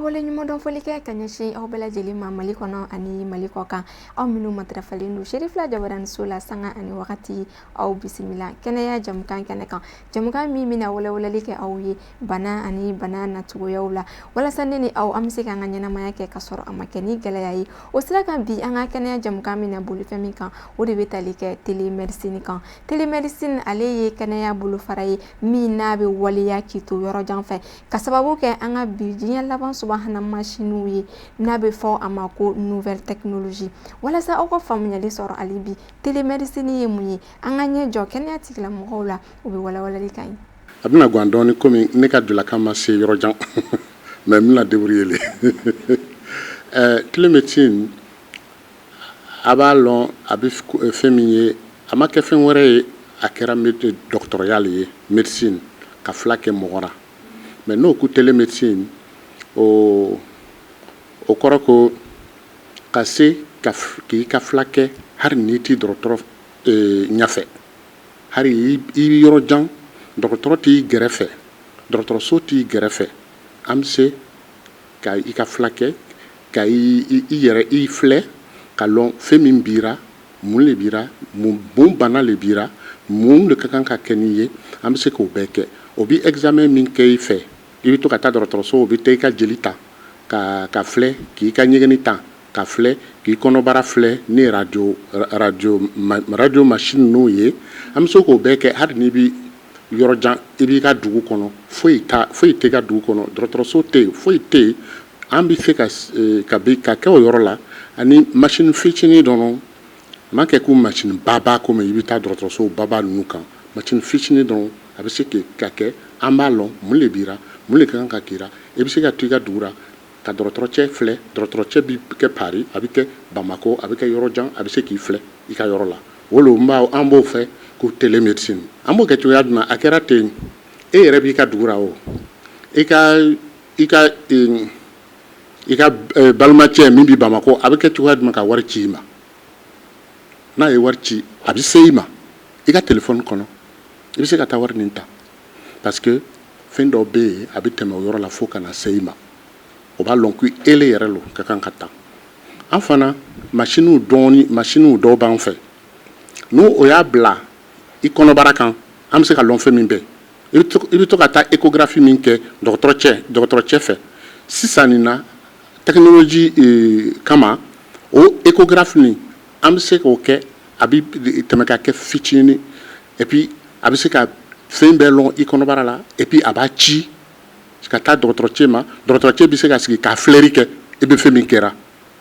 wale nyuma don foli kɛ ka ɲɛsin aw bɛɛ lajɛlen ma Mali kɔnɔ ani Mali kɔ kan. Aw minnu matarafalen don Cherif la Jabara ni so la sanga ani wagati aw bisimila kɛnɛya jamukan kɛnɛ kan. Jamukan min bɛna walawalali kɛ aw ye bana ani bana nacogoyaw la walasa ne ni aw an bɛ se k'an ka ɲɛnamaya kɛ ka sɔrɔ a ma kɛ ni gɛlɛya ye. O sira kan bi an ka kɛnɛya jamukan min na boli fɛn min kan o de bɛ tali kɛ télémédecine kan. Télémédecine ale ye kɛnɛya bolofara ye min n'a bɛ waleya k'i to yɔrɔ jan fɛ ka sababu kɛ an ka bi diɲɛ laban subahana machine ye n'a bɛ fɔ a ma ko nouvelle technologie. Walasa aw ka faamuyali sɔrɔ ali bi télémédecine ye mun ye an ka ɲɛ jɔ kɛnɛya tigilamɔgɔw la u bɛ walawalali kan ye. A bɛna gan dɔɔni komi ne ka dulakan ma se yɔrɔ jan mais n bɛna débrouiller télémédecine a b'a lɔn a bɛ fɛn min ye a ma kɛ fɛn wɛrɛ ye a kɛra doctorale ye médecine ka fila kɛ mɔgɔ la mais n'o ko télémédecine o kɔrɔ ko ka se k'i ka fila kɛ hali n'i t'i dɔgɔtɔrɔ ɲɛfɛ hali i bɛ yɔrɔ jan dɔgɔtɔrɔ t'i gɛrɛfɛ dɔgɔtɔrɔso t'i gɛrɛfɛ an bɛ se ka i ka fila kɛ ka i yɛrɛ i filɛ ka lɔn fɛn min bira mun le bira mun bana le bira mun de ka kan ka kɛ n'i ye an bɛ se k'o bɛɛ kɛ o bi examen min kɛ i fɛ i bɛ to ka taa dɔgɔtɔrɔso o bɛ taa i ka jeli ta ka filɛ k'i ka ɲɛgɛnni ta ka filɛ k'i kɔnɔbara filɛ ni radio machine n'o ye an bɛ se k'o bɛɛ kɛ hali n'i bɛ yɔrɔ jan i b'i ka dugu kɔnɔ foyi tɛ ka dugu kɔnɔ dɔgɔtɔrɔso tɛ yen foyi tɛ yen an bɛ se ka kɛ o yɔrɔ la ani machine fitinin dɔrɔn ma kɛ ko machine baba komi i bɛ taa dɔgɔtɔrɔso baba ninnu kan machine fitinin dɔrɔn a bɛ se ka kɛ an b'a lɔn mun le bira mun le ka kan ka kɛra i bɛ se ka to i ka dugu la ka dɔgɔtɔrɔcɛ filɛ dɔgɔtɔrɔcɛ bɛ kɛ Paris a bɛ kɛ Bamako a bɛ kɛ yɔrɔ jan a bɛ se k'i filɛ i ka yɔrɔ la wolo an b'o fɛ ko télémédecine an b'o kɛ cogoya jumɛn a kɛra ten e yɛrɛ b'i ka dugu la o i ka balimacɛ min bɛ Bamako a bɛ kɛ cogoya jumɛn ka wari ci i ma n'a ye wari ci a bɛ se i ma i ka téléphone kɔnɔ i bɛ se ka taa wari nin ta parce que fɛn dɔ bɛ yen a bɛ tɛmɛ o yɔrɔ la fo ka na se i ma o b'a lɔn ko ele yɛrɛ lo ka kan ka taa an fana machine dɔw b'an fɛ n'o o y'a bila i kɔnɔbara kan an bɛ se ka lɔn fɛn min bɛ i bɛ to ka taa échographie min kɛ dɔgɔtɔrɔcɛ fɛ sisan nin na technologie kama o échographie nin an bɛ se k'o kɛ a bɛ tɛmɛ ka kɛ fitinin et puis a bɛ se ka fɛn bɛɛ lɔn i kɔnɔbara la et puis a b'a ci ka taa dɔgɔtɔrɔcɛ ma dɔgɔtɔrɔcɛ bɛ se ka sigi ka filɛri kɛ i bɛ fɛn min kɛra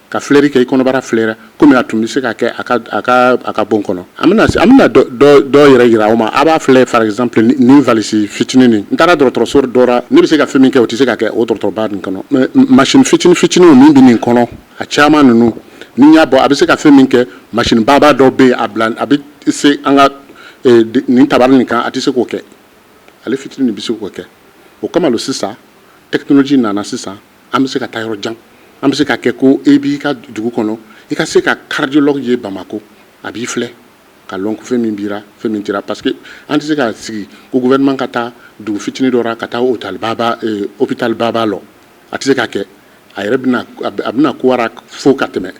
ka filɛri kɛ i kɔnɔbara filɛra komi a tun bɛ se ka kɛ a ka bon kɔnɔ an bɛna dɔ yɛrɛ yira aw ma a b'a filɛ par exemple ni valise fitinin nin n taara dɔgɔtɔrɔso dɔ la ne bɛ se ka fɛn min kɛ o tɛ se ka kɛ o dɔgɔtɔrɔba nin kɔnɔ mais machine fitininw min bɛ nin kɔnɔ a caman ninnu ni y'a bɔ a bɛ se ka fɛn min kɛ machine baba dɔ bɛ yen a bɛ se an ka nin tabari nin kan a tɛ se k'o kɛ ale fitinin bɛ se k'o kɛ o kama lo sisan technologie nana sisan an bɛ se ka taa yɔrɔ jan an bɛ se ka kɛ ko e b'i ka dugu kɔnɔ i ka se ka cardiologue ye Bamako a b'i filɛ ka lɔn ko fɛn min bira fɛn min tira parce que an tɛ se ka sigi ko gouvernement ka taa dugu fitinin dɔ la ka taa hôpital baba lɔ a tɛ se ka kɛ a yɛrɛ bɛna kowara fo ka tɛmɛ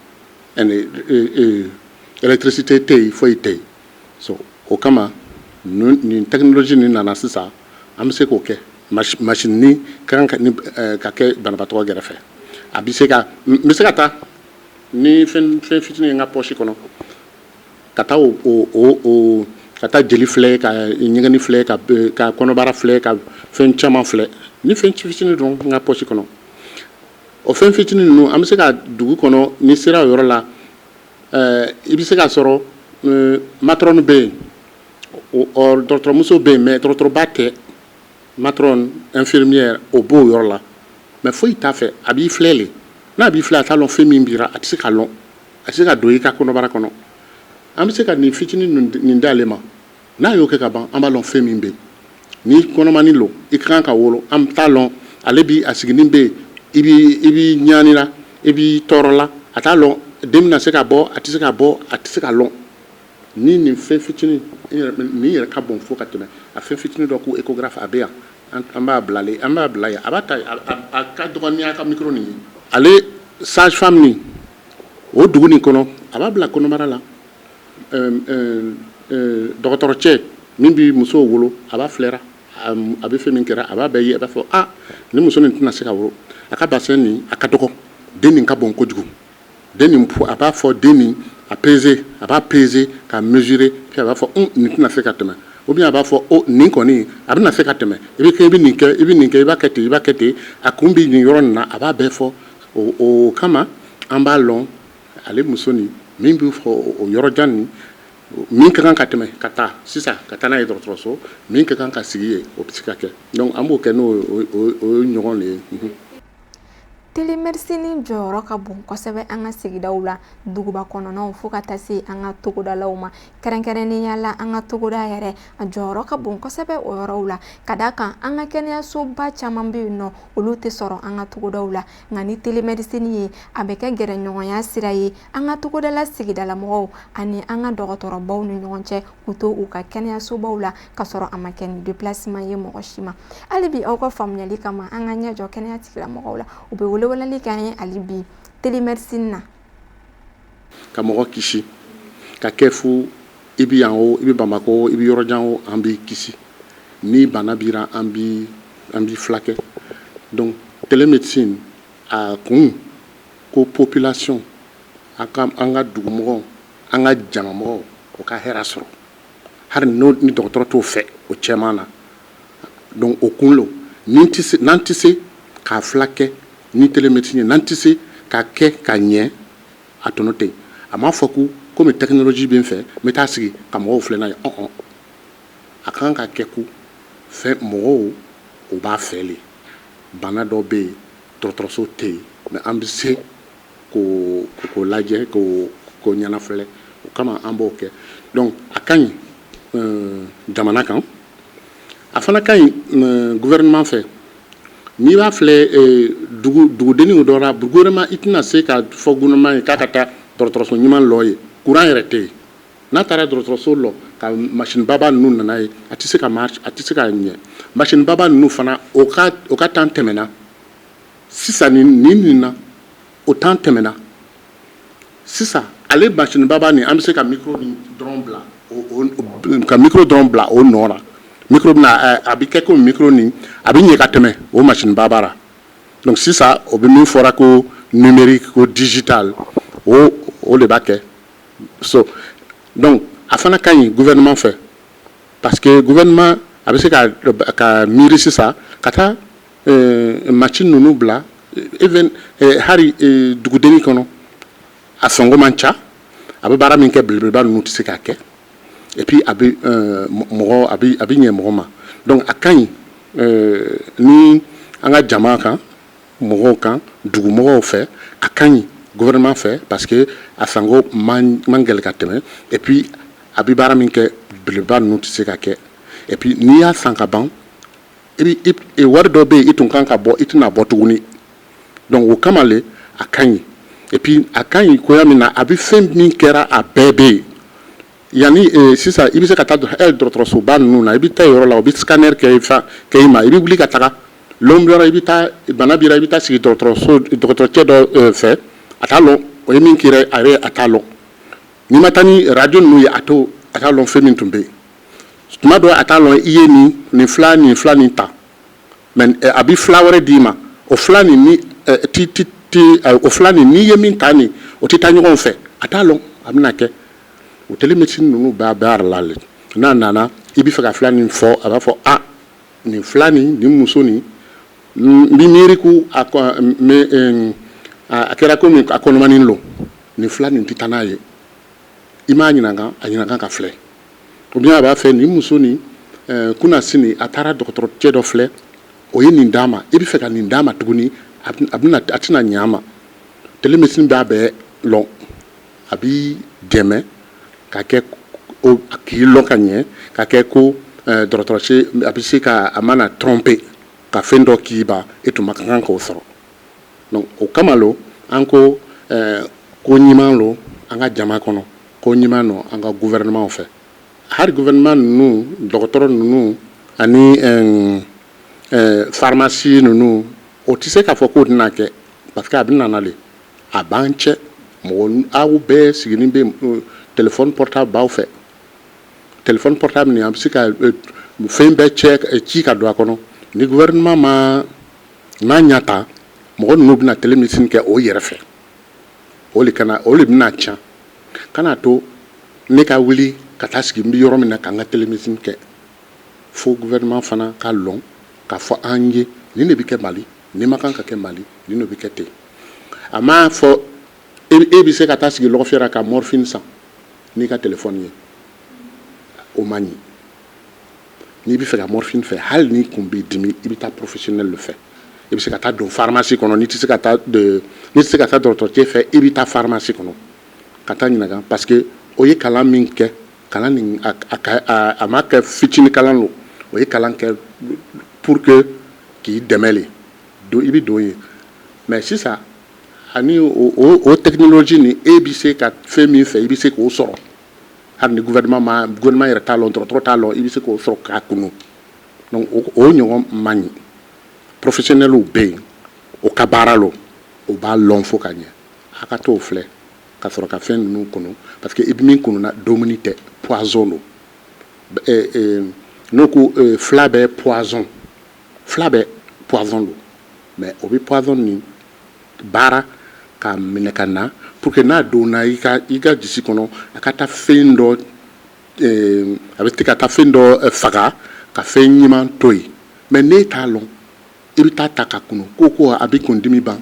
électricité tɛ yen foyi tɛ yen so o kama nin technologie nin nana sisan an bɛ se k'o kɛ machine ni ka kɛ banabaatɔ gɛrɛfɛ a bɛ se ka n bɛ se ka taa ni fɛn fitinin ye n ka poche kɔnɔ ka taa ka taa jeli filɛ ka ɲɛgɛnni filɛ ka kɔnɔbara filɛ ka fɛn caman filɛ ni fɛn fitinin dɔrɔn n ka poche kɔnɔ o fɛn fitinin ninnu an bɛ se ka dugu kɔnɔ ni sera o yɔrɔ la i bɛ se ka sɔrɔ matron bɛ yen dɔgɔtɔrɔmuso bɛ yen mais dɔgɔtɔrɔba tɛ matron infirmière o b'o yɔrɔ la mais foyi t'a fɛ a b'i filɛ le n'a b'i filɛ a t'a lɔn fɛn min bira a tɛ se ka lɔn a tɛ se ka don i ka kɔnɔbara kɔnɔ an bɛ se ka nin fitinin nin d'ale ma n'a y'o kɛ ka ban an b'a lɔn fɛn min bɛ yen ni kɔnɔmani lo i ka kan ka wolo an t'a lɔn ale bi a siginin bɛ yen i b'i ɲaanira i b'i tɔɔrɔ la a t'a lɔn den bɛna se ka bɔ a tɛ se ka bɔ a tɛ se ka lɔn ni nin fɛn fitinin nin yɛrɛ ka bon fo ka tɛmɛ a fɛn fitinin dɔ ko échographe a bɛ yan an b'a bila ye a b'a ta a ka dɔgɔ ni a ka micro nin ye ale sage femme nin o dugu nin kɔnɔ a b'a bila kɔnɔbara la dɔgɔtɔrɔcɛ min bɛ muso wolo a b'a filɛra a bɛ fɛn min kɛra a b'a bɛɛ ye a b'a fɔ ni muso nin tɛna se ka wolo a ka bassin nin a ka dɔgɔ den nin ka bon kojugu den nin a b'a fɔ den nin a b'a peser ka mesurer puis a b'a fɔ nin tɛna se ka tɛmɛ ou bien a b'a fɔ nin kɔni a bɛna se ka tɛmɛ i bɛ nin kɛ i b'a kɛ ten a kun bɛ nin yɔrɔ nin na a b'a bɛɛ fɔ o kama an b'a lɔn ale muso nin min bɛ fɔ o yɔrɔ jan nin min ka kan ka tɛmɛ ka taa sisan ka taa n'a ye dɔgɔtɔrɔso min ka kan ka sigi yen o bɛ se ka kɛ donc an b'o kɛ n'o ɲɔgɔn de ye. Telemedicine jɔyɔrɔ ka bon kosɛbɛ an ka sigidaw la duguba kɔnɔnaw fo ka taa se an ka togodalaw ma kɛrɛnkɛrɛnnenya la an ka togoda yɛrɛ a jɔyɔrɔ ka bon kosɛbɛ o yɔrɔw la ka d'a kan an ka kɛnɛyasoba caman bɛ yen nɔ olu tɛ sɔrɔ an ka togodaw la nka ni telemedicine ye a bɛ kɛ gɛrɛɲɔgɔnya sira ye an ka togodala sigidalamɔgɔw ani an ka dɔgɔtɔrɔbaw ni ɲɔgɔn cɛ k'u to u ka kɛnɛyasobaw la ka sɔrɔ a ma kɛ ni déplacement ye mɔgɔ si ma hali bi aw ka faamuyali kama an ka ɲɛjɔ kɛnɛya tigilamɔgɔw la u bɛ wele walali k'an ye hali bi telemedicine na ka mɔgɔ kisi ka kɛ fu i bɛ yan o i bɛ Bamako i bɛ yɔrɔ jan o an b'i kisi ni bana bira an b'i furakɛ donc telemedicine a kun ko population an ka dugumɔgɔw an ka jamamɔgɔw o ka hɛrɛ sɔrɔ hali ni dɔgɔtɔrɔ t'o fɛ o cɛman na donc o kun lo n'an tɛ se k'a furakɛ ni telemedicine n'an tɛ se k'a kɛ ka ɲɛ a tɔnɔ tɛ yen a m'a fɔ ko komi technologie bɛ n fɛ n bɛ taa sigi ka mɔgɔw filɛ n'a ye a kan ka kɛ ko fɛn mɔgɔw o b'a fɛ le bana dɔ bɛ yen dɔgɔtɔrɔso tɛ yen mais an bɛ se k'o lajɛ k'o ɲɛnafilɛ o kama an b'o kɛ donc a ka ɲi jamana kan a fana ka ɲi gouvernement fɛ n'i b'a filɛ dugudenniw dɔ la gouvernement i tɛna se ka fɔ gouvernement ye k'a ka taa dɔgɔtɔrɔso ɲuman lɔ ye courant yɛrɛ tɛ yen n'a taara dɔgɔtɔrɔso lɔ ka machine baba ninnu nana ye a tɛ se ka ɲɛ machine baba ninnu fana o ka temps tɛmɛna sisan nin na o temps tɛmɛna sisan ale machine baba nin an bɛ se ka micro dɔrɔn bila o nɔ la micro bɛna a bɛ kɛ komi micro nin a bɛ ɲɛ ka tɛmɛ o machine baba la donc sisan o bɛ min fɔra ko numérique ko digital o de b'a kɛ donc a fana ka ɲi gouvernement fɛ parce que gouvernement a bɛ se ka miiri sisan ka taa machine ninnu bila hali dugudenni kɔnɔ a sɔngɔ man ca a bɛ baara min kɛ belebeleba ninnu tɛ se k'a kɛ et puis a bɛ ɲɛ mɔgɔ ma donc a ka ɲi ni an ka jama kan mɔgɔw kan dugumɔgɔw fɛ a ka ɲi gouvernement fɛ parce que a sango man gɛlɛ ka tɛmɛ et puis a bɛ baara min kɛ belebeleba ninnu tɛ se ka kɛ et puis n'i y'a san ka ban wari dɔ bɛ yen i tun kan ka bɔ i tɛna bɔ tuguni donc o kama le a ka ɲi et puis a ka ɲi koya min na a bɛ fɛn min kɛra a bɛɛ bɛ yen yanni sisan i bɛ se ka taa dɔgɔtɔrɔsoba ninnu na i bɛ taa yɔrɔ la o bɛ scanner kɛ i ma i bɛ wuli ka taga lɔn yɔrɔ i bɛ taa bana bira i bɛ taa sigi dɔgɔtɔrɔcɛ dɔ fɛ a t'a lɔn o ye min kɛra a yɛrɛ a t'a lɔn n'i ma taa ni radio ninnu ye a t'a lɔn fɛn min tun bɛ yen tuma dɔ a t'a lɔn i ye nin fila nin ta mais a bɛ fila wɛrɛ d'i ma o fila nin n'i ye min ta nin o tɛ taa ɲɔgɔn fɛ a t'a lɔn a bɛna kɛ o telemedicine ninnu bɛɛ b'a la le n'a nana i bɛ fɛ ka fila nin fɔ a b'a fɔ nin fila nin muso nin n bɛ miiri ko a kɛra komi a kɔnɔmanin lɔ nin fila nin tɛ taa n'a ye i m'a ɲininka a ɲininka ka filɛ ou bien a b'a fɛ nin muso nin kunna sini a taara dɔgɔtɔrɔcɛ dɔ filɛ o ye nin d'a ma i bɛ fɛ ka nin d'a ma tuguni a tɛna ɲɛ a ma telemedicine b'a bɛɛ lɔn a b'i dɛmɛ ka kɛ k'i lɔn ka ɲɛ ka kɛ ko dɔgɔtɔrɔcɛ a bɛ se ka a mana tromper ka fɛn dɔ k'i ba e tun ma kan k'o sɔrɔ donc o kama lo an ko ko ɲuman lo an ka jama kɔnɔ ko ɲuman lo an ka gouvernement fɛ hali gouvernement ninnu dɔgɔtɔrɔ ninnu ani pharmacie ninnu o tɛ se k'a fɔ k'o tɛna kɛ parce que a bɛ nana le a b'an cɛ mɔgɔ aw bɛɛ sigilen bɛ téléphone portable b'aw fɛ téléphone portable nin a bɛ se ka fɛn bɛɛ ci ka don a kɔnɔ ni gouvernement ma n'a ɲɛ ta mɔgɔ ninnu bɛna télémédecine kɛ o yɛrɛ fɛ o de bɛna tiɲɛ kana to ne ka wuli ka taa sigi n bɛ yɔrɔ min na ka n ka télémédecine kɛ fo gouvernement fana ka lɔn k'a fɔ an ye nin de bɛ kɛ Mali nin ma kan ka kɛ Mali nin de bɛ kɛ ten a m'a fɔ e bɛ se ka taa sigi lɔgɔfiyɛ ka morphine san n'i ka téléphone ye o man ɲi n'i bɛ fɛ ka morphine fɛ hali n'i kun b'i dimi i bɛ taa professionnel le fɛ i bɛ se ka taa don pharmacie kɔnɔ n'i tɛ se ka taa dɔgɔtɔrɔcɛ fɛ i bɛ taa pharmacie kɔnɔ ka taa ɲininka parce que o ye kalan min kɛ kalan nin a ma kɛ fitinin kalan don o ye kalan kɛ pour que k'i dɛmɛ le i bɛ don ye mais sisan ani o technologie ni e bɛ se ka fɛn min fɛ i bɛ se k'o sɔrɔ hali ni gouvernement yɛrɛ t'a lɔn dɔgɔtɔrɔ t'a lɔn i bɛ se k'o sɔrɔ k'a kunu donc o ɲɔgɔn man ɲi professionnels bɛ yen o ka baara lo o b'a lɔn fo ka ɲɛ a ka t'o filɛ ka sɔrɔ ka fɛn ninnu kunu parce que i bɛ min kununa dumuni tɛ poison don n'o ko fila bɛ poison don mais o bɛ poison ni baara ka minɛ ka na pour que n'a donna i ka disi kɔnɔ a ka taa fɛn dɔ a bɛ ka taa fɛn dɔ faga ka fɛn ɲuman to yen mais n'e t'a lɔn i bɛ taa ta ka kunu ko a bɛ kundimi ban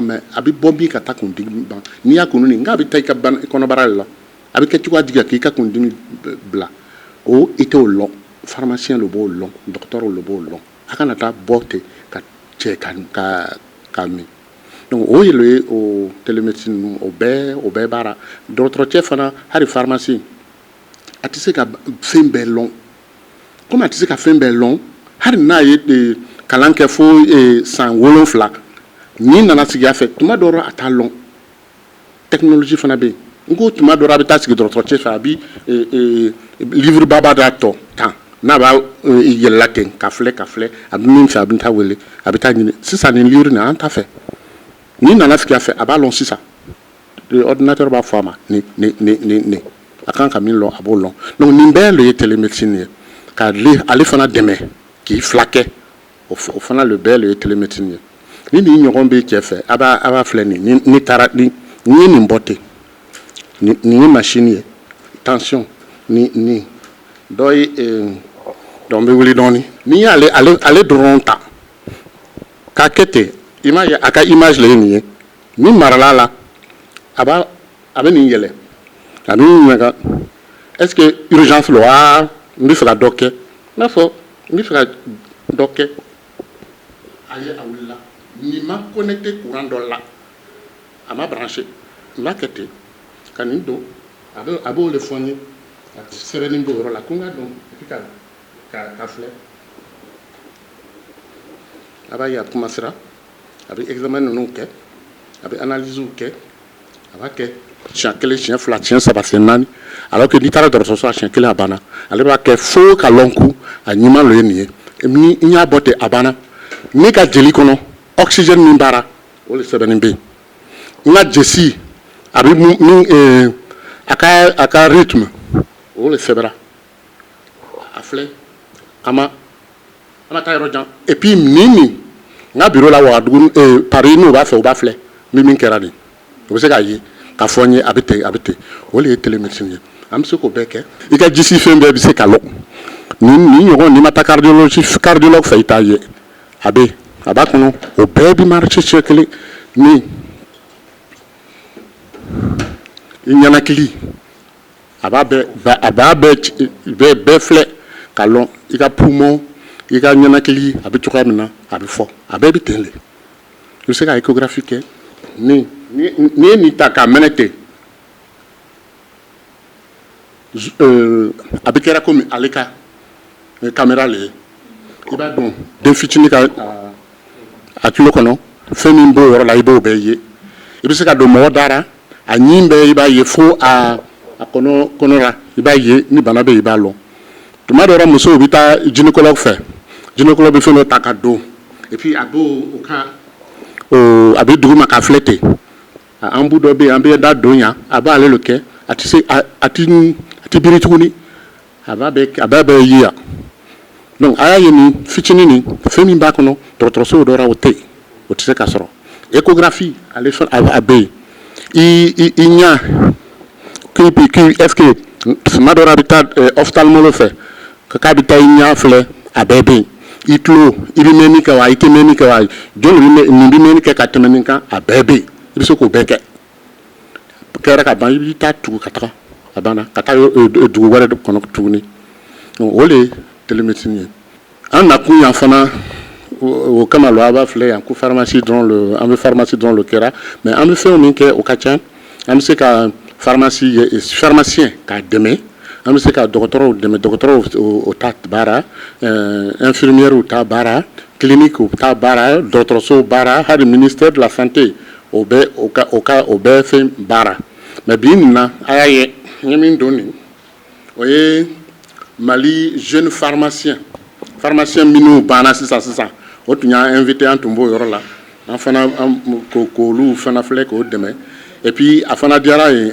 mais a bɛ bɔ min ka taa kundimi ban n'i y'a kunu nin nka a bɛ taa i ka kɔnɔbara de la a bɛ kɛ cogoya di k'i ka kundimi bila o i t'o lɔn pharmacien le b'o lɔn docteur le b'o lɔn a kana taa bɔ ten ka cɛ ka min donc o ye o télémédecine ninnu o bɛɛ baara dɔgɔtɔrɔcɛ fana hali pharmacie a tɛ se ka fɛn bɛɛ lɔn komi a tɛ se ka fɛn bɛɛ lɔn hali n'a ye kalan kɛ fo san 7 n'i nana sigi a fɛ tuma dɔw a t'a lɔn technologie fana bɛ yen n ko tuma dɔw a bɛ taa sigi dɔgɔtɔrɔcɛ fɛ a bɛ livre baba d'a tɔ tan n'a b'a yɛlɛla ten ka filɛ a bɛ min fɛ a bɛ taa wele a bɛ taa ɲini sisan nin livre nin an t'a fɛ n'i nana sigi a fɛ a b'a lɔn sisan ordinateur b'a fɔ a ma nin a kan ka min lɔn a b'o lɔn donc nin bɛɛ le ye télémédecine ye ka ale fana dɛmɛ k'i fila kɛ o fana le bɛɛ le ye télémédecine ye ni nin ɲɔgɔn bɛ cɛ fɛ a b'a filɛ ni taara ni ye nin bɔ ten nin ye machine ye tension ni dɔ ye dɔn bɛ wuli dɔɔnin n'i y'ale dɔrɔn ta k'a kɛ ten i m'a ye a ka image le ye nin ye min marala la a bɛ nin yɛlɛ a bɛ ɲininka est-ce que urgence lo wa n bɛ fɛ ka dɔ kɛ n'a fɔ n bɛ fɛ ka dɔ kɛ a ye a wulila nin ma connecté courant dɔ la a ma branché n b'a kɛ ten ka nin don a b'o de fɔ n ye a sɛbɛnni b'o yɔrɔ la ko n ka dɔn et puis ka filɛ a b'a ye a commencera a bɛ examen ninnu kɛ a bɛ analyse kɛ a b'a kɛ siɲɛ 1 siɲɛ 2 siɲɛ 3 siɲɛ 4 alors que n'i taara dɔgɔtɔrɔso la siɲɛ 1 a banna ale b'a kɛ fo ka lɔn ku a ɲuman lo ye nin ye ni n y'a bɔ ten a banna ne ka jeli kɔnɔ oxygène min baara o de sɛbɛnnen bɛ yen n ka jesi a bɛ min a ka rythme o de sɛbɛra a filɛ a ma taa yɔrɔ jan et puis nin n ka bureau la Wagadugu Paris n'o b'a fɛ o b'a filɛ min kɛra nin o bɛ se k'a ye k'a fɔ n ye a bɛ ten o de ye télémédecine ye an bɛ se k'o bɛɛ kɛ i ka jisi fɛn bɛɛ bɛ se ka lɔ nin ɲɔgɔn n'i ma taa cardiologue fɛ i t'a ye a b'a kɔnɔ o bɛɛ bɛ marché siɲɛ 1 ni i ɲɛnakili a b'a bɛɛ filɛ ka lɔn i ka poumon i ka ɲɛnakili a bɛ cogoya min na a bɛ fɔ a bɛɛ bɛ ten de i bɛ se ka échographie kɛ ni ye nin ta k'a mɛnɛ ten a bɛ kɛra komi ale ka caméra le ye i b'a dɔn den fitinin ka a tulo kɔnɔ fɛn min b'o yɔrɔ la i b'o bɛɛ ye i bɛ se ka don mɔgɔ dara a ɲin bɛɛ i b'a ye fo a kɔnɔ la i b'a ye ni bana bɛ yen i b'a lɔn tuma dɔ la musow bɛ taa gynécologue fɛ gynecolog bɛ fɛn dɔ ta ka don et puis a b'o ka a bɛ duguma ka filɛ ten an bu dɔ bɛ yen an bɛ da don yan a b'ale le kɛ a tɛ se a ti biri tuguni a b'a bɛɛ ye yan donc a y'a ye nin fitinin nin fɛn min b'a kɔnɔ dɔgɔtɔrɔso dɔ la o tɛ yen o tɛ se ka sɔrɔ échographie ale fɛn a bɛ yen i ɲa est ce que tuma dɔ la a bɛ taa ophtalmolo fɛ k'a bɛ taa i ɲa filɛ a bɛɛ bɛ yen i tulo i bɛ mɛnni kɛ wa i tɛ mɛnni kɛ wa joli nin bɛ mɛnni kɛ ka tɛmɛ nin kan a bɛɛ bɛ yen i bɛ se k'o bɛɛ kɛ kɛra ka ban i bɛ taa tugu ka taga a banna ka taa dugu wɛrɛ kɔnɔ tuguni o de ye télémédecine ye an nakun yan fana o kama lo a b'a filɛ yan ko pharmacie dɔrɔn an bɛ pharmacie dɔrɔn le kɛra mais an bɛ fɛnw min kɛ o ka ca an bɛ se ka pharmacien k'a dɛmɛ an bɛ se ka dɔgɔtɔrɔw dɛmɛ dɔgɔtɔrɔw o ta baara infirmières ta baara clinique ta baara dɔgɔtɔrɔso baara hali ministère de la santé o bɛɛ fɛn baara mais bi nin na a y'a ye n ye min don nin o ye Mali jeune pharmacien minnu banna sisan o tun y'an invité an tun b'o yɔrɔ la an fana k'olu fana filɛ k'o dɛmɛ et puis a fana diyara ye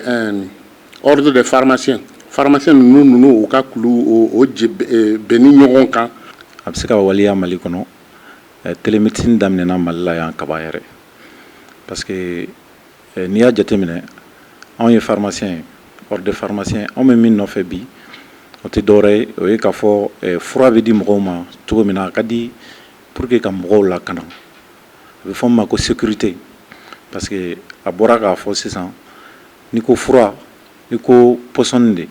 ordre des pharmaciens ninnu u ka kulu o bɛn ni ɲɔgɔn kan a bɛ se ka waleya Mali kɔnɔ télémédecine daminɛna Mali la yan kaba yɛrɛ parce que n'i y'a jateminɛ anw ye pharmacien ye ordre des pharmaciens anw bɛ min nɔfɛ bi o tɛ dɔwɛrɛ ye o ye k'a fɔ fura bɛ di mɔgɔw ma cogo min na a ka di pour que ka mɔgɔw lakana a bɛ fɔ min ma ko sécurité parce que a bɔra k'a fɔ sisan n'i ko fura i ko pɔsɔni de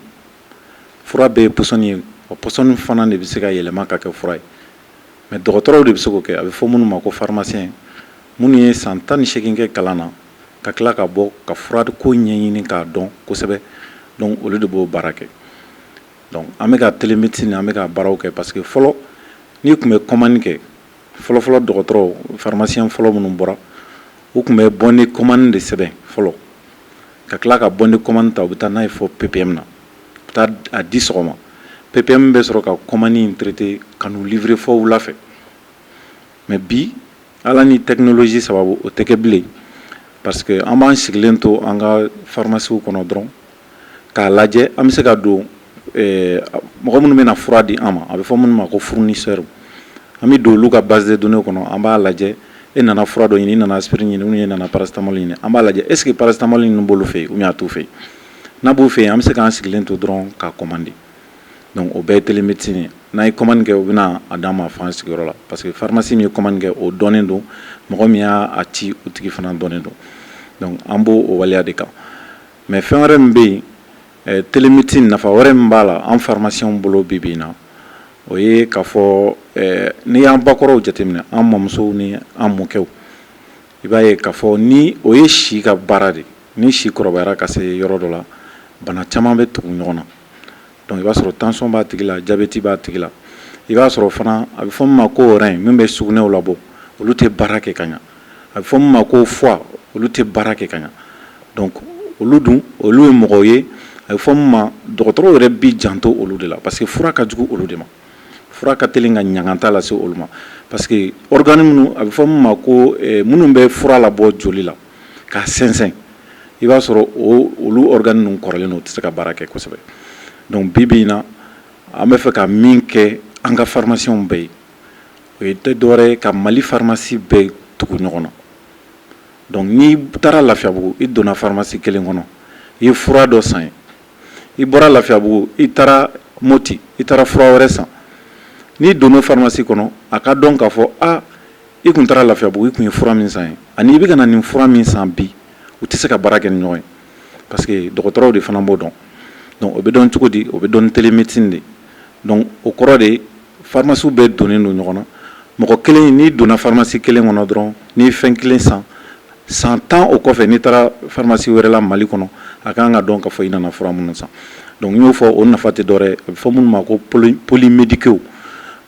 fura bɛɛ ye pɔsɔni ye o pɔsɔni fana de bɛ se ka yɛlɛma ka kɛ fura ye mais dɔgɔtɔrɔw de bɛ se k'o kɛ a bɛ fɔ minnu ma ko pharmacien minnu ye san 18 kɛ kalan na ka tila ka bɔ ka fura ko ɲɛɲini k'a dɔn kosɛbɛ donc olu de b'o baara kɛ donc an bɛ ka télémédecine an bɛ ka baaraw kɛ parce que fɔlɔ n'i tun bɛ commande kɛ fɔlɔ dɔgɔtɔrɔw pharmacien fɔlɔ minnu bɔra u tun bɛ bɔ ni commande de sɛbɛn fɔlɔ ka tila ka bɔ ni commande ta u bɛ taa n'a ye fɔ PPM na u bɛ taa a di sɔgɔma PPM bɛ sɔrɔ ka commande in traiter ka n'u livrer fɔ wula fɛ mais bi ala ni technologie sababu o tɛ kɛ bilen parce que an b'an sigilen to an ka pharmacie kɔnɔ dɔrɔn k'a lajɛ an bɛ se ka don mɔgɔ minnu bɛna fura di an ma a bɛ fɔ minnu ma ko fournisseur an bɛ don olu ka base de données kɔnɔ an b'a lajɛ e nana fura dɔ ɲini i nana aspirine ɲini ou e nana paracétamol ɲini an b'a lajɛ est ce que paracétamol ninnu b'olu fɛ yen ou bien a t'u fɛ yen n'a b'u fɛ yen an bɛ se k'an sigilen to dɔrɔn k'a commande donc o bɛɛ ye télémédecine ye n'a ye commande kɛ u bɛna a d'an ma f'an sigiyɔrɔ la parce que pharmacie min ye commande kɛ o dɔnnen don mɔgɔ min y'a ci o tigi fana dɔnnen don donc an b'o o waleya de kan mais fɛn wɛrɛ min bɛ yen télémédecine nafa wɛrɛ min b'a la an pharmaciens bolo bi bi in na o ye k'a fɔ n'i y'an bakɔrɔw jateminɛ an mamusow ni an mɔkɛw i b'a ye k'a fɔ ni o ye si ka baara de ni si kɔrɔbayara ka se yɔrɔ dɔ la bana caman bɛ tugu ɲɔgɔn na donc i b'a sɔrɔ tension b'a tigi la diabète b'a tigi la i b'a sɔrɔ fana a bɛ fɔ min ma ko rein min bɛ sugunɛw labɔ olu tɛ baara kɛ ka ɲa a bɛ fɔ min ma ko foie olu tɛ baara kɛ ka ɲa donc olu dun olu ye mɔgɔw ye a bɛ fɔ min ma dɔgɔtɔrɔw yɛrɛ bi janto olu de la parce que fura ka jugu olu de ma fura ka teli ka ɲaganta lase olu ma parce que organe minnu a bɛ fɔ min ma ko minnu bɛ fura labɔ joli la k'a sɛnsɛn i b'a sɔrɔ olu organe ninnu kɔrɔlen don o tɛ se ka baara kɛ kosɛbɛ donc bi bi in na an bɛ fɛ ka min kɛ an ka pharmaciens bɛɛ ye o ye tɛ dɔwɛrɛ ye ka Mali pharmacie bɛɛ tugu ɲɔgɔn na donc n'i taara Lafiyabugu i donna pharmacie kelen kɔnɔ i ye fura dɔ san ye i bɔra Lafiyabugu i taara Moti i taara fura wɛrɛ san n'i donna pharmacie kɔnɔ a ka dɔn k'a fɔ i kun taara Lafiyabugu i kun ye fura min san ye ani i bɛ ka na nin fura min san bi u tɛ se ka baara kɛ ni ɲɔgɔn ye parce que dɔgɔtɔrɔw de fana b'o dɔn donc o bɛ dɔn cogo di o bɛ dɔn télémédecine de donc o kɔrɔ de pharmacie bɛɛ donnen don ɲɔgɔn na mɔgɔ kelen n'i donna pharmacie kelen kɔnɔ dɔrɔn n'i ye fɛn kelen san san 10 o kɔfɛ n'i taara pharmacie wɛrɛ la Mali kɔnɔ a kan ka dɔn k'a fɔ i nana fura minnu san donc n y'o fɔ o nafa tɛ dɔwɛrɛ ye a bɛ fɔ minnu ma ko polymédiqueux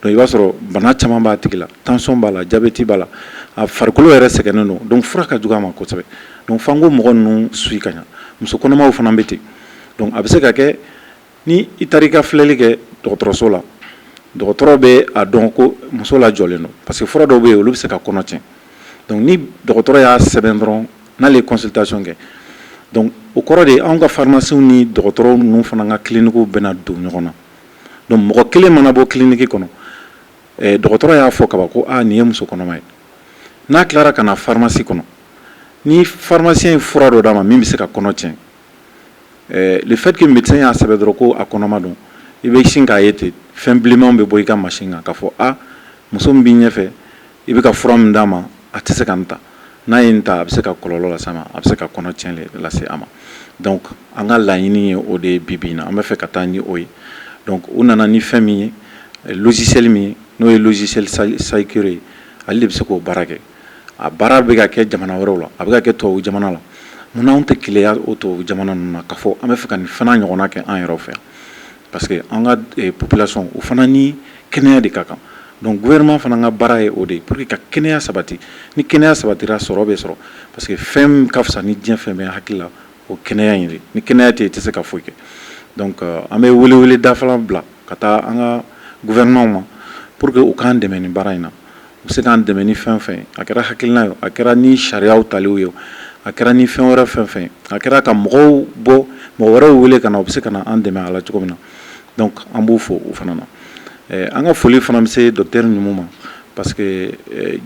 donc i b'a sɔrɔ bana caman b'a tigi la tension b'a la diabète b'a la a farikolo yɛrɛ sɛgɛnnen don donc fura ka jugu a ma kosɛbɛ donc f'an ko mɔgɔ ninnu suit ka ɲa muso kɔnɔmaw fana bɛ ten donc a bɛ se ka kɛ ni i taara i ka filɛli kɛ dɔgɔtɔrɔso la dɔgɔtɔrɔ bɛ a dɔn ko muso lajɔlen don parce que fura dɔw bɛ yen olu bɛ se ka kɔnɔ tiɲɛ donc ni dɔgɔtɔrɔ y'a sɛbɛn dɔrɔn n'ale ye consultation kɛ donc o kɔrɔ de anw ka pharmaciens ni dɔgɔtɔrɔ ninnu fana ka clinique bɛna don ɲɔgɔn na donc mɔgɔ kelen mana bɔ clinique kɔnɔ dɔgɔtɔrɔ y'a fɔ kaban ko nin ye muso kɔnɔma ye n'a tilara ka na pharmacie kɔnɔ ni pharmacien ye fura dɔ d'a ma min bɛ se ka kɔnɔ tiɲɛ le fait que médecin y'a sɛbɛn dɔrɔn ko a kɔnɔma don i bɛ sin k'a ye ten fɛn bilenmanw bɛ bɔ i ka machine kan k'a fɔ muso min b'i ɲɛfɛ i bɛ ka fura min d'a ma a tɛ se ka nin ta n'a ye nin ta a bɛ se ka kɔlɔlɔ lase a ma a bɛ se ka kɔnɔ tiɲɛ lase a ma donc an ka laɲini ye o de ye bi in na an bɛ fɛ ka taa ni o ye donc u nana ni fɛn min ye logiciel min ye n'o ye logiciel Saikere ye ale de bɛ se k'o baara kɛ a baara bɛ ka kɛ jamana wɛrɛw la a bɛ ka kɛ tubabu jamana la munna anw tɛ keleya o tubabu jamana ninnu na k'a fɔ an bɛ fɛ ka nin fana ɲɔgɔnna kɛ an yɛrɛw fɛ yan parce que an ka population o fana ni kɛnɛya de ka kan donc gouvernement fana ka baara ye o de ye pour que ka kɛnɛya sabati ni kɛnɛya sabatira sɔrɔ bɛ sɔrɔ parce que fɛn ka fisa ni diɲɛ fɛn bɛɛ hakili la o kɛnɛya in de ni kɛnɛya tɛ yen i tɛ se ka foyi kɛ donc an bɛ welewele dafalan bila ka taa an ka gouvernement ma pour que u k'an dɛmɛ nin baara in na u bɛ se k'an dɛmɛ ni fɛn fɛn ye a kɛra hakilina ye a kɛra ni sariyaw taliw ye a kɛra ni fɛn wɛrɛ fɛn fɛn a kɛra ka mɔgɔw bɔ mɔgɔ wɛrɛw wele ka na u bɛ se ka na an dɛmɛ a la cogo min na donc an b'u fo u fana na an ka foli fana bɛ se docteur ninnu ma parce que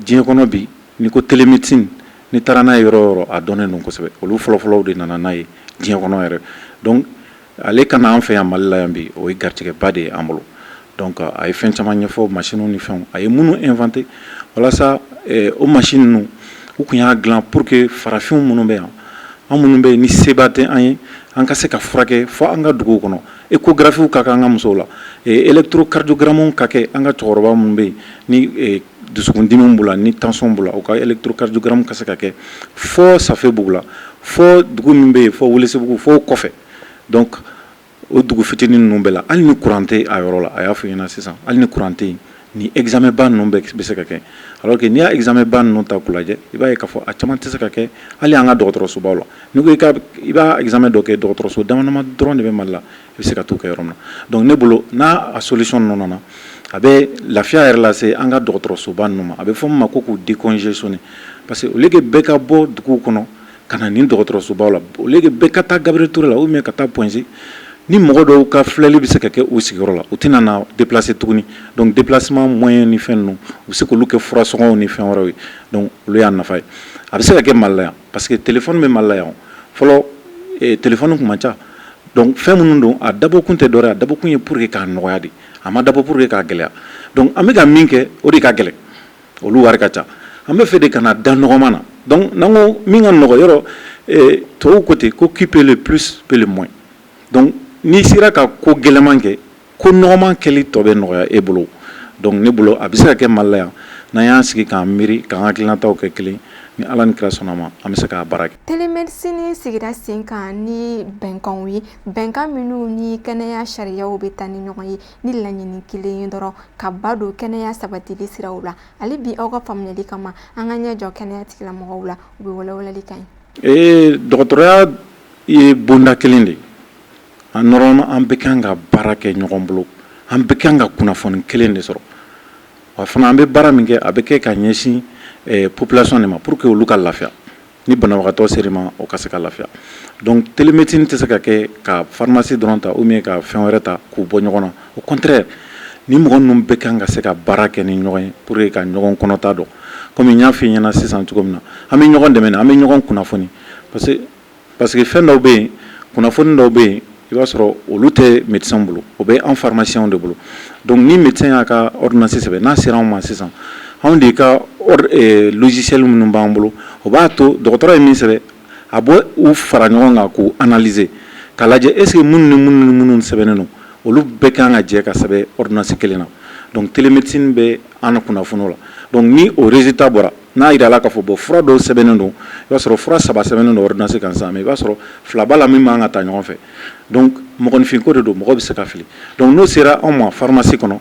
diɲɛ kɔnɔ bi n'i ko télémédecine n'i taara n'a ye yɔrɔ o yɔrɔ a dɔnnen don kosɛbɛ olu fɔlɔfɔlɔw de nana n'a ye diɲɛ kɔnɔ yɛrɛ donc ale ka na an fɛ yan Mali la yan bi o ye garijɛgɛba de ye an bolo donc a ye fɛn caman ɲɛfɔ machine ni fɛnw a ye minnu inventé walasa o machine ninnu u tun y'a dilan pour que farafinw minnu bɛ yan an minnu bɛ yen ni seba tɛ an ye an ka se ka furakɛ fo an ka duguw kɔnɔ échographie ka kɛ an ka musow la électrocardiogramme ka kɛ an ka cɛkɔrɔba minnu bɛ yen ni dusukundimi b'u la ni tension b'u la u ka électrocardiogramme ka se ka kɛ fo Safebugu la fo dugu min bɛ yen fo Welesebugu fo kɔfɛ donc o dugu fitinin ninnu bɛɛ la hali ni courant tɛ a yɔrɔ la a y'a fɔ ɲɛna sisan hali ni courant tɛ yen ni examen ba ninnu bɛ se ka kɛ alors que n'i y'a examen ba ninnu ta k'u lajɛ i b'a ye k'a fɔ a caman tɛ se ka kɛ hali an ka dɔgɔtɔrɔsobaw la n'i ko i b'a examen dɔ kɛ dɔgɔtɔrɔso damadama dɔrɔn de bɛ Mali la i bɛ se ka t'o kɛ yɔrɔ min na donc ne bolo n'a a solution ninnu nana a bɛ lafiya yɛrɛ lase an ka dɔgɔtɔrɔsoba ninnu ma a bɛ fɔ min ma ko k'u décongestionner parce que au lieu que bɛɛ ka bɔ duguw kɔnɔ ka na nin dɔgɔtɔrɔsobaw la au lieu que bɛɛ ka taa Gabriel Touré la ou bien ka taa Point G ni mɔgɔ dɔw ka filɛli bɛ se ka kɛ u sigiyɔrɔ la u tɛna na déplacer tuguni donc déplacement moyen ni fɛn ninnu u bɛ se k'olu kɛ furasɔngɔw ni fɛn wɛrɛw ye donc olu y'a nafa ye a bɛ se ka kɛ Mali la yan parce que téléphone bɛ Mali la yan fɔlɔ téléphone tun man ca donc fɛn minnu don a dabɔkun tɛ dɔ wɛrɛ ye a dabɔkun ye pour que k'a nɔgɔya de a ma dabɔ pour que k'a gɛlɛya donc an bɛ ka min kɛ o de ka gɛlɛn olu wari ka ca an bɛ fɛ de ka na da nɔgɔman na donc n'an ko min ka nɔgɔ yɔrɔ tubabuw ko ten ko qui paie le plus paie le moins donc n'i sera ka ko gɛlɛman kɛ ko nɔgɔman kɛli tɔ bɛ nɔgɔya e bolo donc ne bolo a bɛ se ka kɛ Mali la yan n'an y'an sigi k'an miiri k'an hakilinataw kɛ kelen ni Ala ni kira sɔnna ma an bɛ se k'a baara kɛ. Télémédecine sigira sen kan ni bɛnkanw ye bɛnkan minnu ni kɛnɛya sariyaw bɛ taa ni ɲɔgɔn ye ni laɲini kelen ye dɔrɔn ka ba don kɛnɛya sabatili siraw la hali bi aw ka faamuyali kama an ka ɲɛ jɔ kɛnɛya tigilamɔgɔw la u bɛ walawalali kan ye. Dɔgɔtɔrɔya ye bonda kelen de ye. Normalement an bɛɛ kan ka baara kɛ ɲɔgɔn bolo an bɛɛ kan ka kunnafoni kelen de sɔrɔ wa fana an bɛ baara min kɛ a bɛ kɛ ka ɲɛsin population de ma pour que olu ka lafiya ni banabagatɔ ser'i ma o ka se ka lafiya donc télémédecine tɛ se ka kɛ ka pharmacie dɔrɔn ta ou bien ka fɛn wɛrɛ ta k'u bɔ ɲɔgɔn na au contraire ni mɔgɔ ninnu bɛɛ kan ka se ka baara kɛ ni ɲɔgɔn ye pour que ka ɲɔgɔn kɔnɔta dɔn comme n y'a f'i ɲɛna sisan cogo min na an bɛ ɲɔgɔn dɛmɛ an bɛ ɲɔgɔn kunnafoni parce que fɛn dɔw bɛ yen kunnafoni dɔw bɛ yen i b'a sɔrɔ olu tɛ médecin bolo o bɛ an pharmacien de bolo donc ni médecin y'a ka ordonnance sɛbɛn n'a sera anw ma sisan anw de ka logiciel minnu b'an bolo o b'a to dɔgɔtɔrɔ ye min sɛbɛn a bɔ u fara ɲɔgɔn kan k'u analyser k'a lajɛ est ce que minnu ni minnu sɛbɛnnen don olu bɛɛ kan ka jɛ ka sɛbɛn ordonnance kelen na donc télémédecine bɛ an kunnafoniw la donc ni o résultat bɔra n'a yira la k'a fɔ bon fura dɔw sɛbɛnnen don i b'a sɔrɔ fura 3 sɛbɛnnen don ordonnance kan sisan mais i b'a sɔrɔ 2 b'a la min man ka taa ɲɔgɔn fɛ donc mɔgɔninfinko de don mɔgɔ bɛ se ka fili donc n'o sera anw ma pharmacie kɔnɔ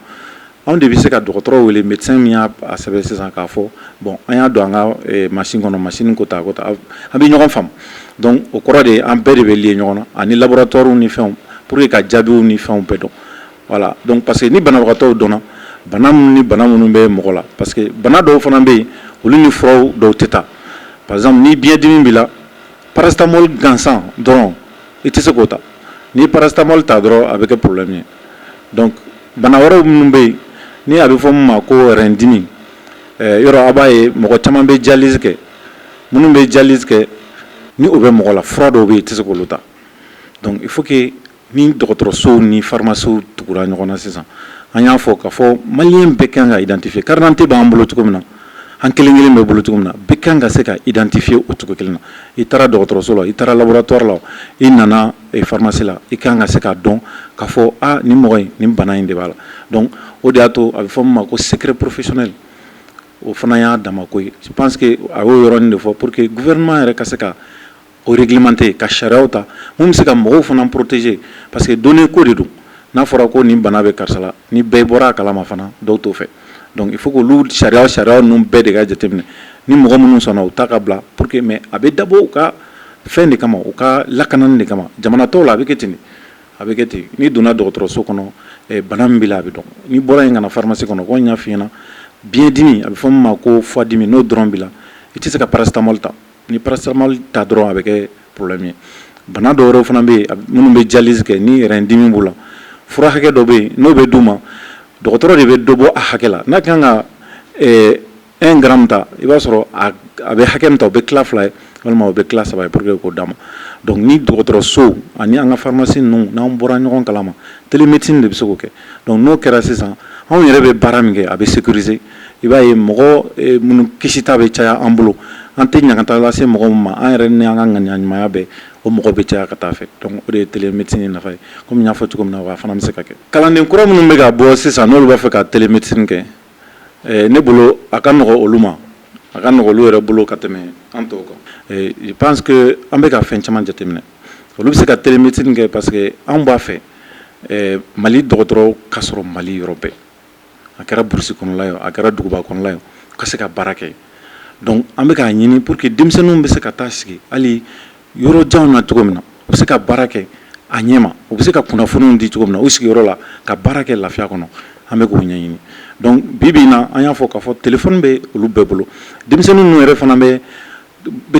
anw de bɛ se ka dɔgɔtɔrɔ wele médecin min y'a sɛbɛn sisan k'a fɔ bon an y'a don an ka machine kɔnɔ machine ko ta an bɛ ɲɔgɔn faamu donc o kɔrɔ de ye an bɛɛ de bɛ lié ɲɔgɔn na ani laboratoire ni fɛnw pour que ka jaabiw ni fɛnw bɛɛ dɔn voilà donc parce que ni banabagatɔw dɔnna bana ni bana minnu bɛ mɔgɔ la parce que bana dɔw fana bɛ yen olu ni furaw dɔw tɛ taa par exemple ni biɲɛdimi b'i la paracétamol gansan dɔrɔn i tɛ se k'o ta ni paracétamol ta dɔrɔn a bɛ kɛ problème ye donc bana wɛrɛw minnu bɛ yen ni a bɛ fɔ min ma ko rein dimi yɔrɔ a b'a ye mɔgɔ caman bɛ dialyse kɛ minnu bɛ dialyse kɛ ni o bɛ mɔgɔ la fura dɔw bɛ yen i tɛ se k'olu ta donc il faut que ni dɔgɔtɔrɔsow ni pharmacies tugura ɲɔgɔn na sisan an y'a fɔ k'a fɔ maliyɛn bɛɛ kan ka identifier carte d'identité b'an bolo cogo min na an kelen kelen bɛ bolo cogo min na bɛɛ kan ka se ka identifier o cogo kelen na i taara dɔgɔtɔrɔso la i taara laboratoire la i nana pharmacie la i kan ka se k'a dɔn k'a fɔ nin mɔgɔ in nin bana in de b'a la donc o de y'a to a bɛ fɔ min ma ko secret professionnel o fana y'a dama ko ye je pense que a y'o yɔrɔnin de fɔ pour que gouvernement yɛrɛ ka se ka o réglementer ka sariyaw ta mun bɛ se ka mɔgɔw fana protéger parce que données ko de don n'a fɔra ko nin bana bɛ karisa la ni bɛɛ bɔra a kalama fana dɔw t'o fɛ donc il faut que olu sariya ninnu bɛɛ de ka jateminɛ ni mɔgɔ minnu sɔnna u ta ka bila pour que mais a bɛ dabɔ u ka fɛn de kama u ka lakanani de kama jamana tɔw la a bɛ kɛ ten de a bɛ kɛ ten n'i donna dɔgɔtɔrɔso kɔnɔ bana min b'i la a bɛ dɔn n'i bɔra yen ka na pharmacie kɔnɔ ko n y'a f'i ɲɛna biɲɛdimi a bɛ fɔ min ma ko foie dimi n'o dɔrɔn b'i la i tɛ se ka paracétamol ta ni paracétamol ta dɔrɔn a bɛ kɛ problème ye bana dɔw wɛrɛw fana bɛ yen minnu bɛ dialyse kɛ ni rein dimi b'u la fura hakɛ dɔ bɛ yen n'o bɛ d'u ma dɔgɔtɔrɔ de bɛ dɔ bɔ a hakɛ la n'a kan ka 1 gramme ta i b'a sɔrɔ a bɛ hakɛ min ta o bɛ tila 2 ye walima o bɛ tila 3 ye pour que k'o d'a ma donc ni dɔgɔtɔrɔso ani an ka pharmacie ninnu n'an bɔra ɲɔgɔn kalama télémédecine de bɛ se k'o kɛ donc n'o kɛra sisan anw yɛrɛ bɛ baara min kɛ a bɛ sécuriser i b'a ye mɔgɔ minnu kisita bɛ caya an bolo an tɛ ɲagata lase mɔgɔ min ma an yɛrɛ ni an ka ŋaniyaɲumanya bɛɛ o mɔgɔ bɛ caya ka taa fɛ donc o de ye télémédecine nafa ye komi n y'a fɔ cogo min na wa fana bɛ se ka kɛ kalanden kura minnu bɛ ka bɔ sisan n'olu b'a fɛ ka télémédecine kɛ ne bolo a ka nɔgɔ olu ma a ka nɔgɔ olu yɛrɛ bolo ka tɛmɛ an tɔw kan je pense que an bɛ ka fɛn caman jateminɛ olu bɛ se ka télémédecine kɛ parce que anw b'a fɛ Mali dɔgɔtɔrɔ ka sɔrɔ Mali yɔrɔ bɛɛ a kɛra burusi kɔnɔla ye a kɛra duguba kɔnɔla ye u ka se ka baara kɛ donc an bɛ k'a ɲini pour que denmisɛnninw bɛ se ka taa sigi hali yɔrɔ janw na cogo min na u bɛ se ka baara kɛ a ɲɛma u bɛ se ka kunnafoniw di cogo min na u sigiyɔrɔ la ka baara kɛ lafiya kɔnɔ an bɛ k'o ɲɛɲini donc bi bi in na an y'a fɔ k'a fɔ téléphone bɛ olu bɛɛ bolo denmisɛnninw ninnu yɛrɛ fana bɛ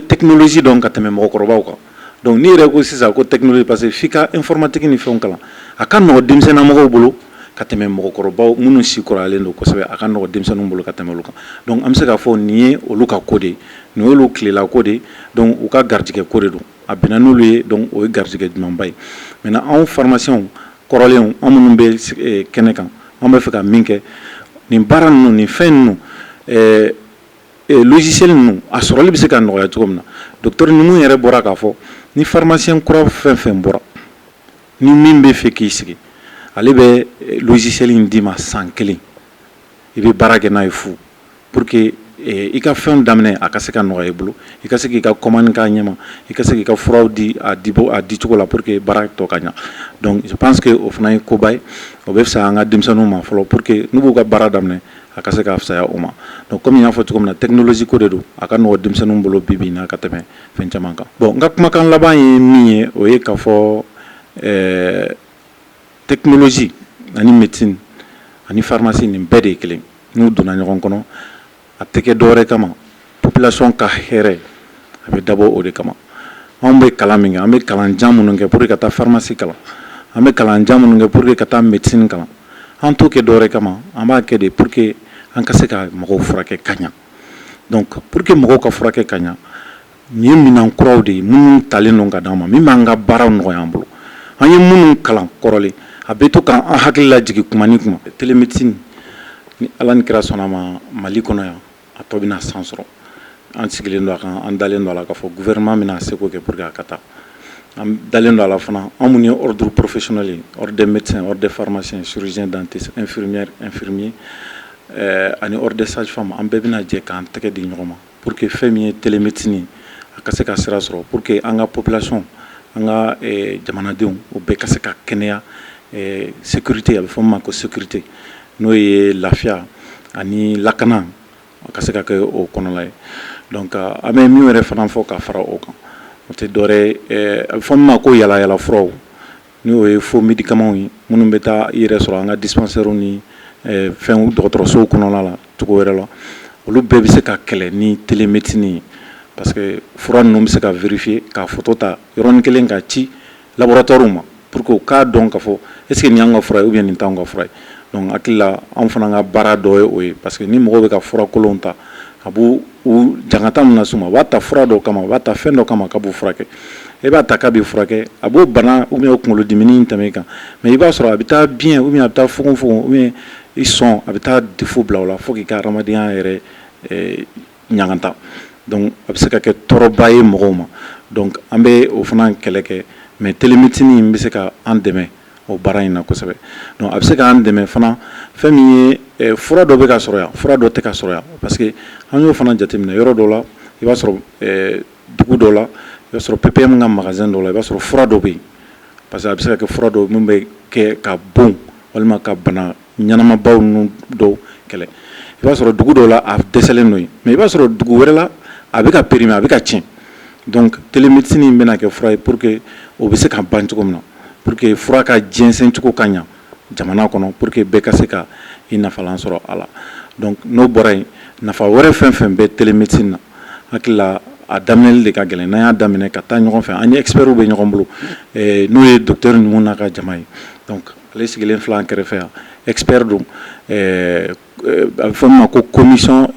technologie dɔn ka tɛmɛ mɔgɔkɔrɔbaw kan donc n'i yɛrɛ ko sisan ko technologie parce que f'i ka informatique ni fɛnw kalan a ka nɔgɔ denmisɛnninlamɔgɔw bolo ka tɛmɛ mɔgɔkɔrɔbaw minnu si kɔrɔyalen don kosɛbɛ a ka nɔgɔ denmisɛnninw bolo ka tɛmɛ olu kan donc an bɛ se k'a fɔ nin ye olu ka ko de ye nin ye olu tilela ko de ye donc u ka garijɛgɛ ko de don a bɛnna n'olu ye donc o ye garijɛgɛ ɲumanba ye maintenant anw pharmaciens kɔrɔlenw an minnu bɛ kɛnɛ kan an bɛ fɛ ka min kɛ nin baara ninnu nin fɛn ninnu logiciel ninnu a sɔrɔli bɛ se ka nɔgɔya cogo min na docteur Numu yɛrɛ bɔra k'a fɔ ni pharmacien kura fɛn fɛn bɔra ni min bɛ fɛ k'i sigi ale bɛ logiciel in d'i ma san 1 i bɛ baara kɛ n'a ye fu pour que i ka fɛnw daminɛ a ka se ka nɔgɔya i bolo i ka se k'i ka commande k'a ɲɛma i ka se k'i ka furaw di a dicogo la pour que baara tɔ ka ɲa donc je pense que o fana ye koba ye o bɛ fisaya an ka denmisɛnninw ma fɔlɔ pour que n'u b'u ka baara daminɛ a ka se ka fisaya o ma donc comme n y'a fɔ cogo min na technologie ko de don a ka nɔgɔ denmisɛnninw bolo bi bi in na ka tɛmɛ fɛn caman kan bon n ka kumakan laban ye min ye o ye k'a fɔ technologie ani médecine ani pharmacie nin bɛɛ de ye kelen n'u donna ɲɔgɔn kɔnɔ a tɛ kɛ dɔwɛrɛ kama population ka hɛrɛ a bɛ dabɔ o de kama anw bɛ kalan min kɛ an bɛ kalanjan minnu kɛ pour que ka taa pharmacie kalan an bɛ kalanjan minnu kɛ pour que ka taa médecine kalan an t'o kɛ dɔwɛrɛ kama an b'a kɛ de pour que an ka se ka mɔgɔw furakɛ ka ɲa donc pour que mɔgɔw ka furakɛ ka ɲa nin ye minɛn kuraw de ye minnu talen don ka d'an ma min b'an ka baaraw nɔgɔya an bolo an ye minnu kalan kɔrɔlen a bɛ to k'an hakili lajigin kuma ni kuma télémédecine ni ala ni kira sɔnna ma Mali kɔnɔ yan a tɔ bɛna san sɔrɔ an sigilen don a kan an dalen don a la k'a fɔ gouvernement bɛna se k'o kɛ pour que a ka taa an dalen don a la fana an minnu ye ordre professionnel ye ordre des médecins ordre des pharmaciens chirurgiens dentistes infirmières infirmiers ani ordre des sages-femmes an bɛɛ bɛna jɛ k'an tɛgɛ di ɲɔgɔn ma pour que fɛn min ye télémédecine ye a ka se ka sira sɔrɔ pour que an ka population an ka jamanadenw o bɛɛ ka se ka kɛnɛya sécurité a bɛ fɔ min ma ko sécurité n'o ye lafiya ani lakana a ka se ka kɛ o kɔnɔla ye donc an bɛ min yɛrɛ fana fɔ ka fara o kan o tɛ dɔwɛrɛ ye a bɛ fɔ min ma ko yalayala furaw ni o ye faux médicaments ye minnu bɛ taa i yɛrɛ sɔrɔ an ka dispensaires ni fɛn dɔgɔtɔrɔsow kɔnɔna la cogo wɛrɛ la olu bɛɛ bɛ se ka kɛlɛ ni télémédecine ye parce que fura ninnu bɛ se ka vérifier ka photo ta yɔrɔnin kelen ka ci laboratoire ma pour que u k'a dɔn ka fɔ est ce que nin y'an ka fura ye ou bien nin t'anw ka fura ye donc hakili la anw fana ka baara dɔ ye o ye parce que ni mɔgɔw bɛ ka fura kolonw ta a b'u jangata min na s'u ma u b'a ta fura dɔ kama u b'a ta fɛn dɔ kama ka b'u furakɛ e b'a ta k'a b'i furakɛ a b'o bana ou bien o kunkolodimini tɛmɛ i kan mais i b'a sɔrɔ a bɛ taa bien ou bien a bɛ taa fogonfogon ou bien i sɔn a bɛ taa défaut bila o la fo k'i ka hadamadenya yɛrɛ ɲaganta donc a bɛ se ka kɛ tɔɔrɔba ye mɔgɔw ma donc an bɛ o fana kɛlɛ kɛ mais télémédecine in bɛ se ka an dɛmɛ o baara in na kosɛbɛ donc a bɛ se k'an dɛmɛ fana fɛn min ye fura dɔ bɛ ka sɔrɔ yan fura dɔ tɛ ka sɔrɔ yan parce que an y'o fana jateminɛ yɔrɔ dɔ la i b'a sɔrɔ dugu dɔ la i b'a sɔrɔ PPM ka magasin dɔ la i b'a sɔrɔ fura dɔ bɛ yen parce que a bɛ se ka kɛ fura dɔ min bɛ kɛ ka bon walima ka bana ɲɛnamabaw ninnu dɔw kɛlɛ i b'a sɔrɔ dugu dɔ la a dɛsɛlen don yen mais i b'a sɔrɔ dugu wɛrɛ la a bɛ ka périmé a bɛ ka tiɲɛ donc télémédecine in bɛna kɛ fura ye pour que o bɛ se ka ban cogo min na pour que fura ka jɛnsɛn cogo ka ɲa jamana kɔnɔ pour que bɛɛ ka se ka i nafalan sɔrɔ a la donc n'o bɔra yen nafa wɛrɛ fɛn fɛn bɛ télémédecine na hakili la a daminɛli de ka gɛlɛn n'an y'a daminɛ ka taa ɲɔgɔn fɛ an ni experts bɛ ɲɔgɔn bolo n'o ye docteur ninnu n'a ka jama ye donc ale sigilen filɛ an kɛrɛfɛ yan expert don a bɛ fɔ min ma ko commission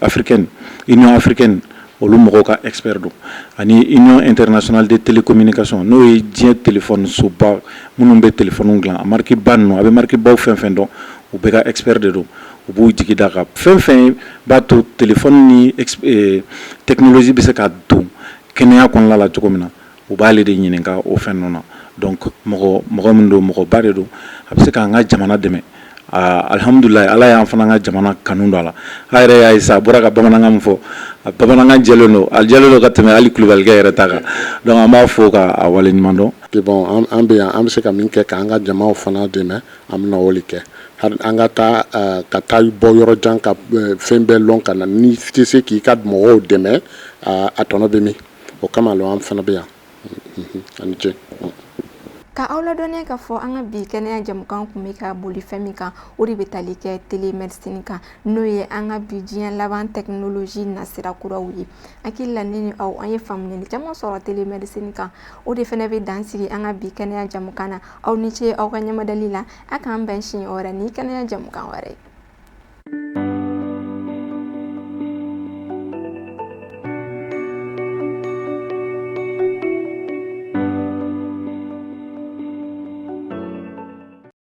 africaine union africaine olu mɔgɔw ka expert don ani union internationale de télécommunication n'o ye diɲɛ téléphone soba minnu bɛ téléphone dilan a marque ba ninnu a bɛ marque baw fɛn fɛn dɔn u bɛɛ ka expert de don u b'u jigi da kan fɛn fɛn b'a to téléphone ni technologie bɛ se ka don kɛnɛya kɔnɔna la cogo min na u b'ale de ɲininka o fɛn ninnu na donc mɔgɔ min don mɔgɔba de don a bɛ se k'an ka jamana dɛmɛ alhamdulilayi ala y'an fana ka jamana kanu don a la a yɛrɛ y'a ye sa a bɔra ka bamanankan min fɔ a bamanankan jɛlen don a jɛlen don ka tɛmɛ hali kulubalikɛ yɛrɛ ta kan donc an b'a fɔ k'a waleɲuman dɔn. bon an bɛ yan an bɛ se ka min kɛ k'an ka jamaw fana dɛmɛ an bɛna o de kɛ an ka taa bɔ yɔrɔ jan ka fɛn bɛɛ lɔn ka na ni tɛ se k'i ka mɔgɔw dɛmɛ a tɔnɔ bɛ min o kama an fana bɛ yan ani ce. Ka aw ladɔnniya k'a fɔ an ka bi kɛnɛya jamukan kun bɛ ka boli fɛn min kan o de bɛ tali kɛ télémédecine kan n'o ye an ka bi diɲɛ laban technologie nasira kuraw ye hakili la ne ni aw an ye faamuyali caman sɔrɔ télémédecine kan o de fana bɛ dansigi an ka bi kɛnɛya jamukan na aw ni ce aw ka ɲɛmadali la a k'an bɛn siɲɛ wɛrɛ ni kɛnɛya jamukan wɛrɛ.